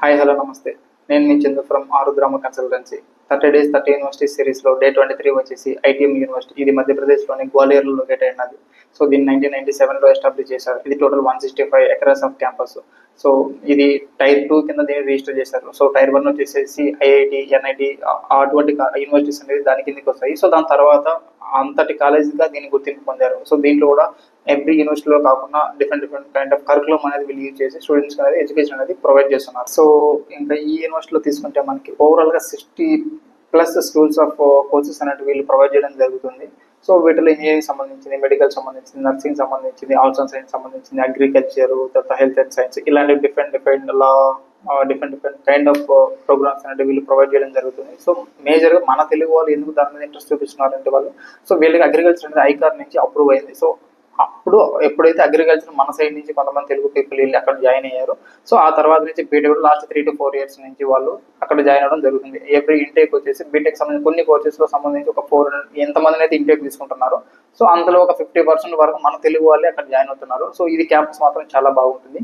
Hi hello నమస్తే. నేను మీ Chandu from Arudrama consultancy. 30 days 30 university సిరీస్లో డే 23 వచ్చేసి ఐటీఎం యూనివర్సిటీ. ఇది మధ్యప్రదేశ్లోని గ్వాలియర్లో లొకేట్ అయినది. సో దీన్ని 1997లో ఎస్టాబ్లిష్ చేశారు. ఇది total 165 acres off campus. So ఇది టైర్ 2 కింద దీన్ని రిజిస్టర్ చేశారు. సో టైర్ 1 వచ్చేసి ఐఐటి, ఎన్ఐటి అటువంటి యూనివర్సిటీస్ అనేది దాని కిందకి వస్తాయి. సో దాని తర్వాత అంతటి కాలేజీగా దీన్ని గుర్తింపు పొందారు. సో దీంట్లో కూడా ఎవ్రీ యూనివర్సిటీలో కాకుండా డిఫరెంట్ కైండ్ ఆఫ్ కరికులం అనేది వీళ్ళు యూజ్ చేసి స్టూడెంట్స్ అనేది ఎడ్యుకేషన్ అనేది ప్రొవైడ్ చేస్తున్నారు. సో ఇంకా ఈ యూనివర్సిటీలో తీసుకుంటే మనకి ఓవరాల్గా 60+ స్కూల్స్ ఆఫ్ కోర్సెస్ అనేవి వీళ్ళు ప్రొవైడ్ చేయడం జరుగుతుంది. సో వీటిలో ఇంజనీరింగ్ సంబంధించింది, మెడికల్ సంబంధించింది, నర్సింగ్ సంబంధించింది, ఆర్ట్స్ అండ్ సైన్స్ సంబంధించింది, అగ్రికల్చర్, తర్వాత హెల్త్ అండ్ సైన్స్, ఇలాంటి డిఫరెంట్ లా డిఫరెంట్ కైండ్ ఆఫ్ ప్రోగ్రామ్స్ అనేవి వీళ్ళు ప్రొవైడ్ చేయడం జరుగుతుంది. సో మేజర్గా మన తెలుగు వాళ్ళు ఎందుకు దాని మీద ఇంట్రెస్ట్ చూపిస్తున్నారంటే వాళ్ళు, సో వీళ్ళకి అగ్రికల్చర్ అనేది ఐకార్ నుంచి అప్రూవ్ అయింది. సో అప్పుడు ఎప్పుడైతే అగ్రికల్చర్ మన సైడ్ నుంచి కొంతమంది తెలుగు పీపుల్ వెళ్ళి అక్కడ జాయిన్ అయ్యారు. సో ఆ తర్వాత నుంచి బీటెక్ లాస్ట్ 3 to 4 years నుంచి వాళ్ళు అక్కడ జాయిన్ అవ్వడం జరుగుతుంది. ఎవ్రీ ఇంటేక్ వచ్చేసి బీటెక్ సంబంధించి కొన్ని కోర్సెస్లో సంబంధించి ఒక 400 ఎంతమందిని అయితే ఇంటేక్ తీసుకుంటున్నారో సో అందులో ఒక 50% వరకు మన తెలుగు వాళ్ళే అక్కడ జాయిన్ అవుతున్నారు. సో ఇది క్యాంపస్ మాత్రం చాలా బాగుంటుంది.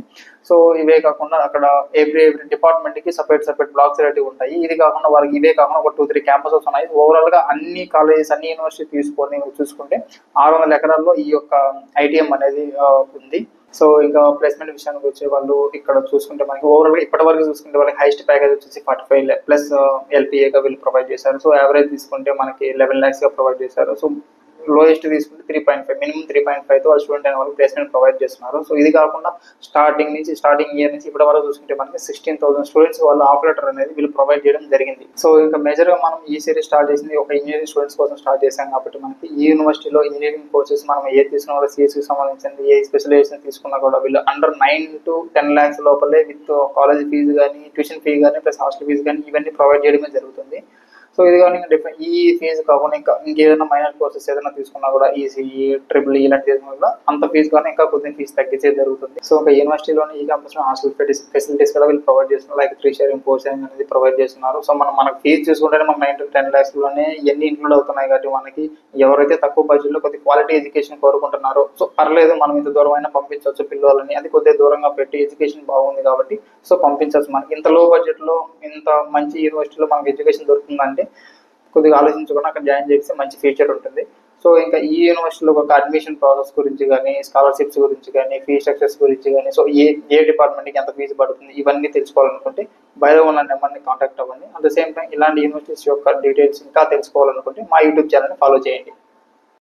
సో ఇవే కాకుండా అక్కడ ఎవ్రీ డిపార్ట్మెంట్కి సపరేట్ బ్లాక్స్ అనేవి ఉంటాయి. ఇది కాకుండా వాళ్ళకి ఇవే కాకుండా ఒక 2-3 క్యాంపసెస్ ఉన్నాయి. ఓవరాల్గా అన్ని కాలేజెస్ అన్ని యూనివర్సిటీ తీసుకొని చూసుకుంటే 600 ఎకరాల్లో ఈ యొక్క ఐటీఎం అనేది ఉంది. సో ఇంకా ప్లేస్మెంట్ విషయానికి వచ్చే వాళ్ళు ఇక్కడ చూసుకుంటే మనకి ఓవరాల్గా ఇప్పటి వరకు చూసుకుంటే వాళ్ళకి హైయెస్ట్ ప్యాకేజ్ వచ్చేసి 45 ప్లస్ ఎల్పిఏగా వీళ్ళు ప్రొవైడ్ చేశారు. సో యావరేజ్ తీసుకుంటే మనకి 11 lakhs ప్రొవైడ్ చేశారు. సో లోయెస్ట్ తీసుకుంటే 3.5, మినిమం 3.5తో వాళ్ళు స్టూడెంట్ అయిన వాళ్ళకి ప్లేస్మెంట్ ప్రొవైడ్ చేస్తున్నారు. సో ఇది కాకుండా స్టార్టింగ్ ఇయర్ నుంచి ఇప్పటి వరకు చూసుకుంటే మనకి 16,000 స్టూడెంట్స్ వాళ్ళు ఆఫర్ లెటర్ అనేది వీళ్ళు ప్రొవైడ్ చేయడం జరిగింది. సో ఇంకా మేజర్గా మనం ఈ సిరీస్ స్టార్ట్ చేసింది ఒక ఇంజనీరింగ్ స్టూడెంట్స్ కోసం స్టార్ట్ చేశాం కాబట్టి మనకి ఈ యూనివర్సిటీలో ఇంజనీరింగ్ కోర్సెస్ మనం ఏ తీసుకున్నా కూడా సిఎస్కి సంబంధించింది ఏ స్పెషలైజేషన్ తీసుకున్నా కూడా వీళ్ళు అండర్ 9 to 10 lakhs లోపలే విత్ కాలేజ్ ఫీజు కానీ, ట్యూషన్ ఫీ కానీ, ప్లస్ హాస్టల్ ఫీజు కానీ ఇవన్నీ ప్రొవైడ్ చేయడమే జరుగుతుంది. సో ఇది కానీ ఈ ఫీజు కాకుండా ఇంకేదైనా మైనర్ కోర్సెస్ ఏదైనా తీసుకున్నా కూడా ఈసీఈ, ట్రిపుల్ ఇలాంటి తీసుకున్నా కూడా అంత ఫీజు కానీ ఇంకా కొద్దిగా ఫీజు తగ్గించే జరుగుతుంది. సో ఒక యూనివర్సిటీలోని ఈ క్యాంపస్లో హాస్టల్ ఫెసిలిటీస్ కూడా వీళ్ళు ప్రొవైడ్ చేస్తున్నారు. లైక్ 3 sharing, 4 sharing అనేది ప్రొవైడ్ చేస్తున్నారు. సో మనకు ఫీజు చూసుకుంటే మనకు 9 to 10 lakhs లోనే ఇవన్నీ ఇంక్లూడ్ అవుతున్నాయి కాబట్టి మనకి ఎవరైతే తక్కువ బడ్జెట్లో కొద్ది క్వాలిటీ ఎడ్యుకేషన్ కోరుకుంటున్నారో సో పర్లేదు మనం ఇంత దూరం అయినా పంపించవచ్చు పిల్లలని, అది కొద్దిగా దూరంగా పెట్టి ఎడ్యుకేషన్ బాగుంది కాబట్టి సో పంపించవచ్చు. మనకి ఇంత లో బడ్జెట్లో ఇంత మంచి యూనివర్సిటీలో మనకి ఎడ్యుకేషన్ దొరుకుతుందంటే కొద్దిగా ఆలోచించుకుని అక్కడ జాయిన్ చేస్తే మంచి ఫ్యూచర్ ఉంటుంది. సో ఇంకా ఈ యూనివర్సిటీలో ఒక అడ్మిషన్ ప్రాసెస్ గురించి కానీ, స్కాలర్షిప్స్ గురించి కానీ, ఫీ స్ట్రక్చర్స్ గురించి కానీ, సో ఏ డిపార్ట్మెంట్కి ఎంత ఫీజు పడుతుంది ఇవన్నీ తెలుసుకోవాలనుకుంటే బయో ఉన్న నెంబర్ని కాంటాక్ట్ అవ్వండి. అట్ ద సేమ్ టైం ఇలాంటి యూనివర్సిటీస్ యొక్క డీటెయిల్స్ ఇంకా తెలుసుకోవాలనుకుంటే మా యూట్యూబ్ ఛానల్ని ఫాలో చేయండి.